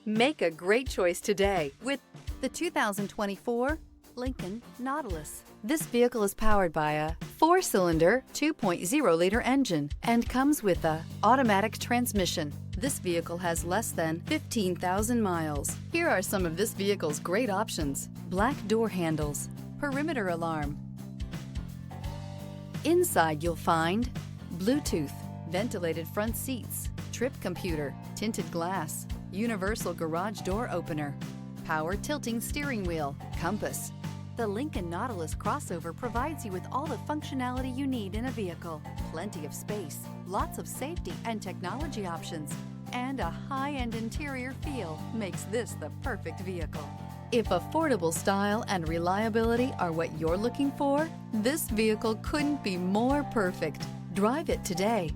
Make a great choice today with the 2024 Lincoln Nautilus. This vehicle is powered by a 4-cylinder, 2.0-liter engine and comes with a automatic transmission. This vehicle has less than 15,000 miles. Here are some of this vehicle's great options: black door handles, perimeter alarm. Inside you'll find Bluetooth, ventilated front seats, trip computer, tinted glass, universal garage door opener, power tilting steering wheel, compass. The Lincoln Nautilus crossover provides you with all the functionality you need in a vehicle. Plenty of space, lots of safety and technology options, and a high-end interior feel makes this the perfect vehicle. If affordable style and reliability are what you're looking for, this vehicle couldn't be more perfect. Drive it today.